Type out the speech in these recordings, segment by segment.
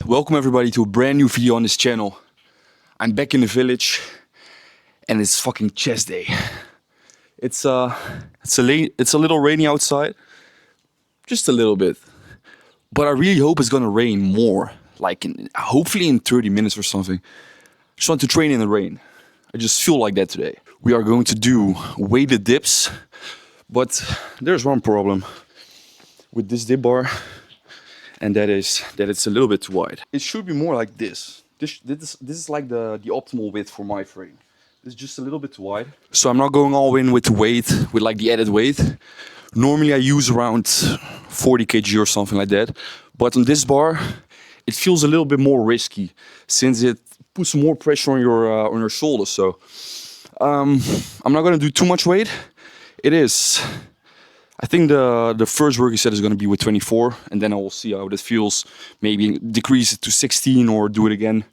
welcome everybody to a brand new video on this channel. I'm back in the village and it's fucking chest day. It's a little rainy outside, just a little bit. But I really hope it's gonna rain more, like hopefully in 30 minutes or something. Just want to train in the rain. I just feel like that today. We are going to do weighted dips, but there's one problem with this dip bar. And that is that it's a little bit too wide. It should be more like this. This is like the optimal width for my frame. It's just a little bit too wide. So I'm not going all in with the weight, with like the added weight. Normally I use around 40 kg or something like that. But on this bar, it feels a little bit more risky since it puts more pressure on your shoulders. So I'm not gonna do too much weight. I think the first work you said is going to be with 24, and then I will see how that feels. Maybe decrease it to 16 or do it again.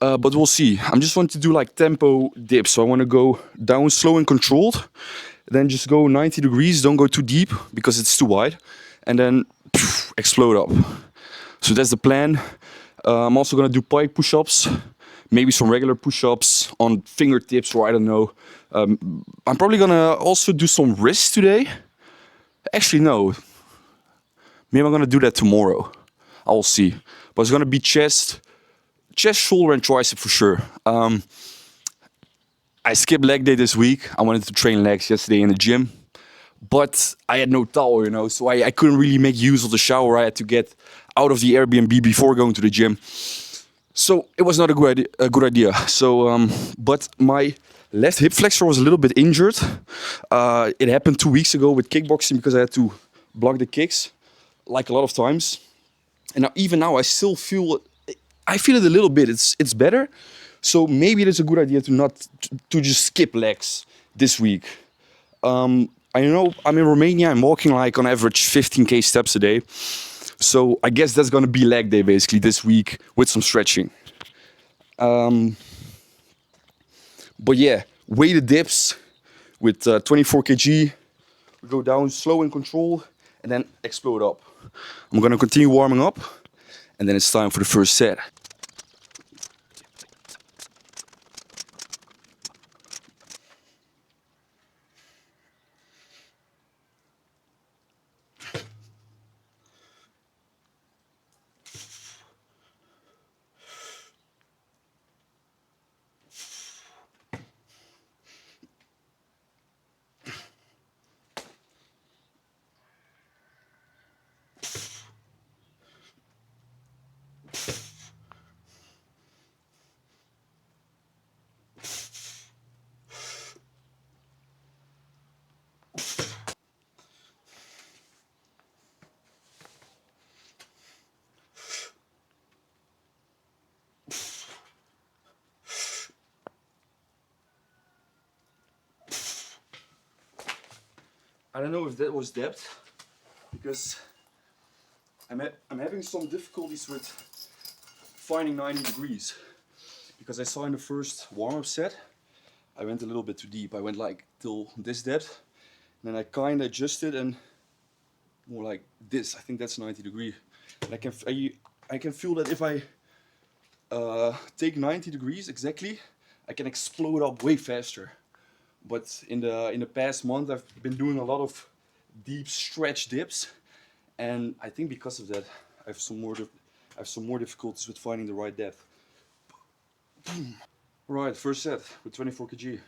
But we'll see. I'm just want to do like tempo dips. So I want to go down slow and controlled. Then just go 90 degrees. Don't go too deep because it's too wide. And then explode up. So that's the plan. I'm also going to do pike push-ups. Maybe some regular push-ups on fingertips or I don't know. I'm probably going to also do some wrists today. Actually, no. Maybe I'm gonna do that tomorrow. I will see. But it's gonna be chest, shoulder, and tricep for sure. I skipped leg day this week. I wanted to train legs yesterday in the gym, but I had no towel, you know, so I couldn't really make use of the shower. I had to get out of the Airbnb before going to the gym. So it was not a good idea. So, but my left hip flexor was a little bit injured. It happened 2 weeks ago with kickboxing because I had to block the kicks like a lot of times. And now, even now I still feel it. I feel it a little bit. It's better. So maybe it's a good idea to just skip legs this week. I know I'm in Romania. I'm walking like on average 15k steps a day. So I guess that's gonna be leg day basically this week with some stretching. But yeah, weighted dips with 24 kg. We go down slow and controlled and then explode up. I'm gonna continue warming up and then it's time for the first set. I don't know if that was depth because I'm having some difficulties with finding 90 degrees because I saw in the first warm-up set I went a little bit too deep. I went like till this depth and then I kind of adjusted and more like this. I think that's 90 degree. And I can feel that if I take 90 degrees exactly, I can explode up way faster. But in the past month, I've been doing a lot of deep stretch dips, and I think because of that, I have some more difficulties with finding the right depth. Right, first set with 24 kg.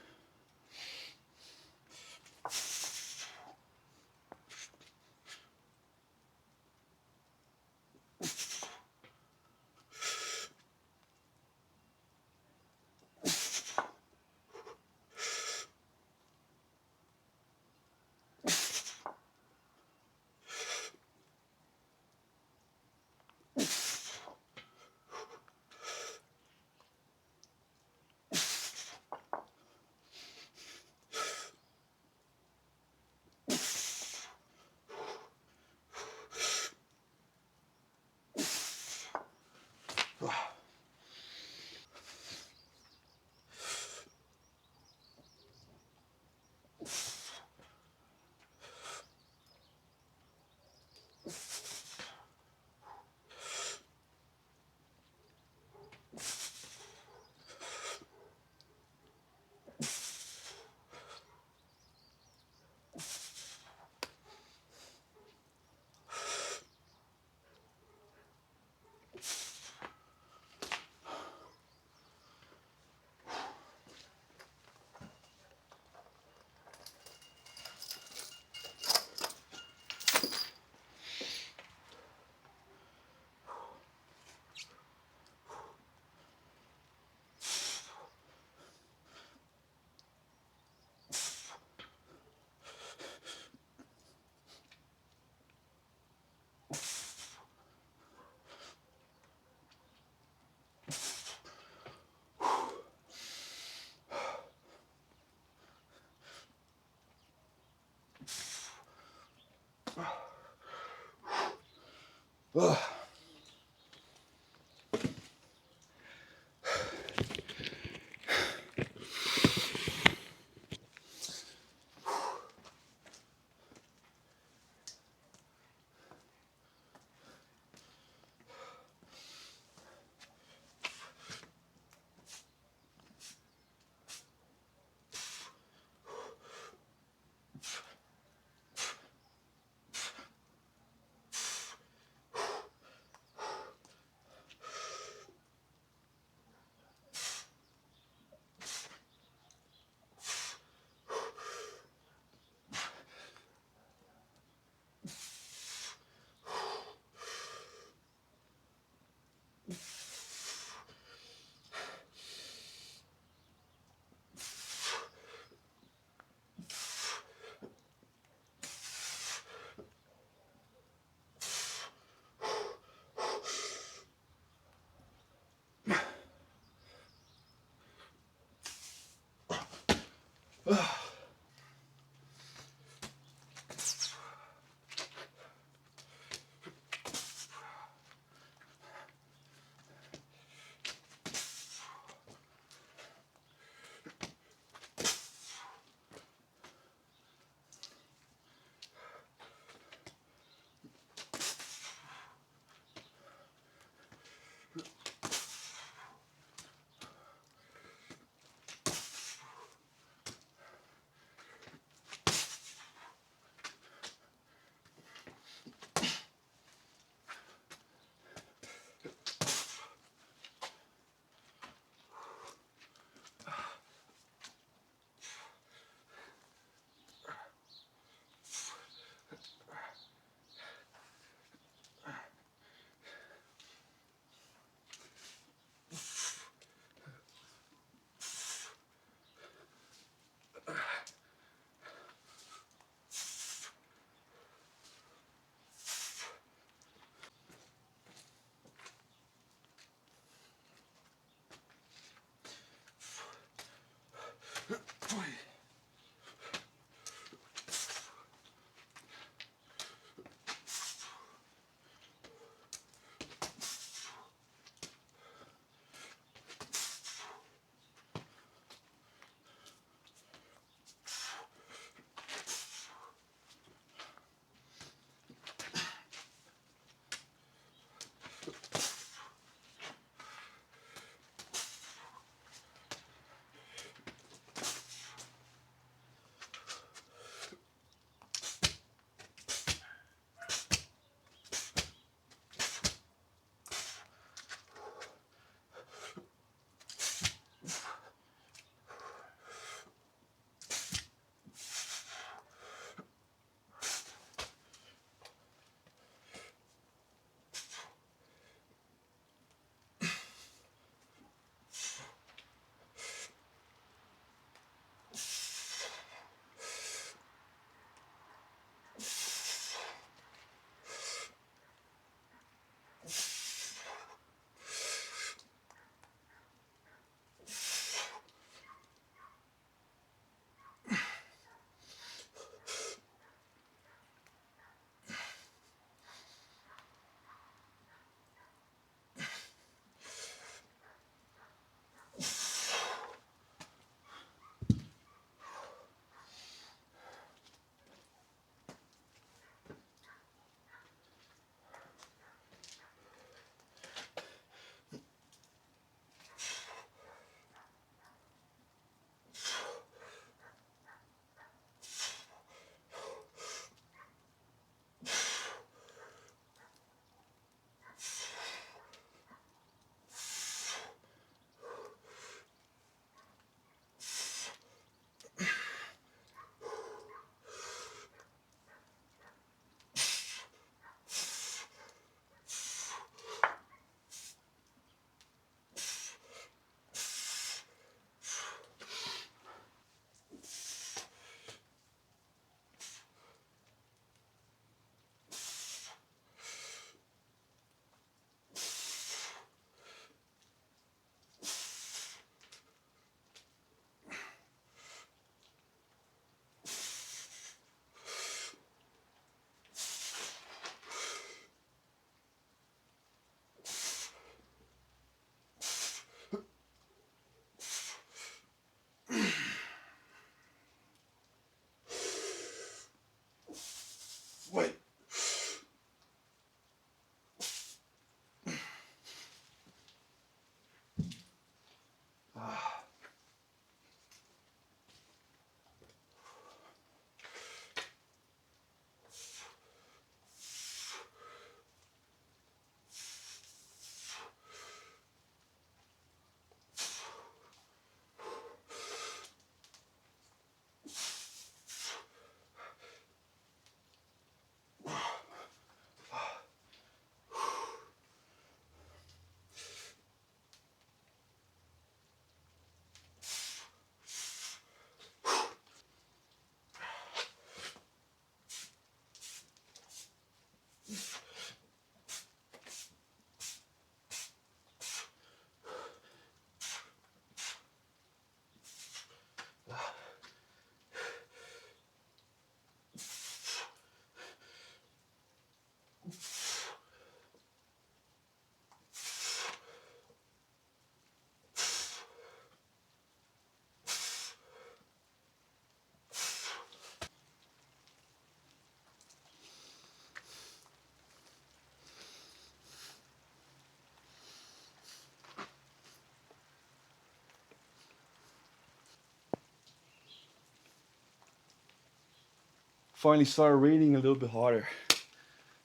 Finally started raining a little bit harder.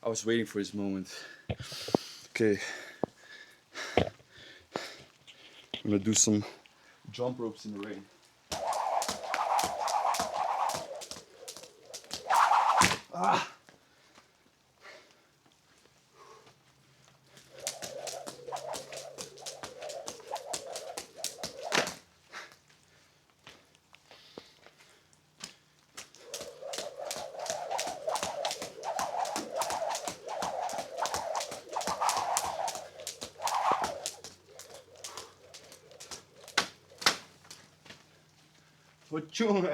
I was waiting for this moment. Okay. I'm gonna do some jump ropes in the rain. Ah. What you?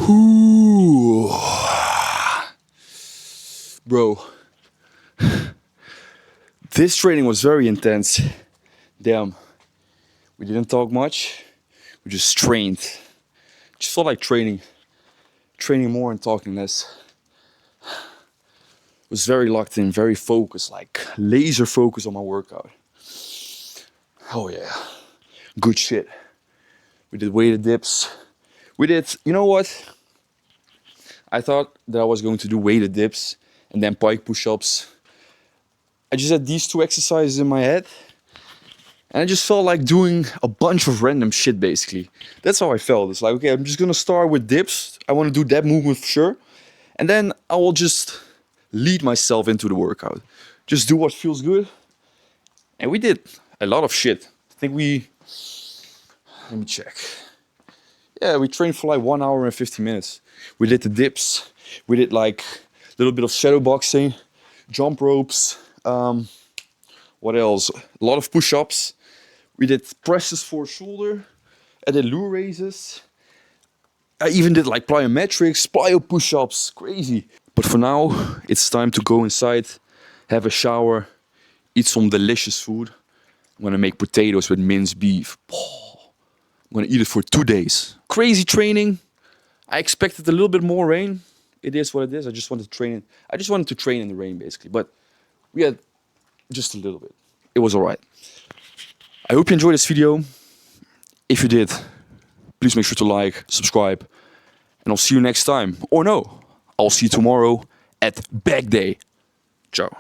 Ooh. Bro, this training was very intense. Damn, we didn't talk much. We just trained. Just felt like training more and talking less. Was very locked in, very focused, like laser focused on my workout. Oh yeah, good shit. We did weighted dips. We did, you know what? I thought that I was going to do weighted dips and then pike push-ups. I just had these two exercises in my head. And I just felt like doing a bunch of random shit, basically. That's how I felt. It's like, okay, I'm just gonna start with dips. I wanna do that movement for sure. And then I will just lead myself into the workout. Just do what feels good. And we did a lot of shit. I think let me check. Yeah, we trained for like 1 hour and 50 minutes. We did the dips. We did like a little bit of shadow boxing, jump ropes. What else? A lot of push-ups. We did presses for shoulder. I did lure raises. I even did like plyometrics, plyo push-ups. Crazy. But for now, it's time to go inside, have a shower, eat some delicious food. I'm gonna make potatoes with minced beef. I'm gonna eat it for 2 days. Crazy training. I expected a little bit more rain. It is what it is. I just wanted to train in the rain, basically. But we had just a little bit. It was alright. I hope you enjoyed this video. If you did, please make sure to like, subscribe, and I'll see you next time. Or no, I'll see you tomorrow at back day. Ciao.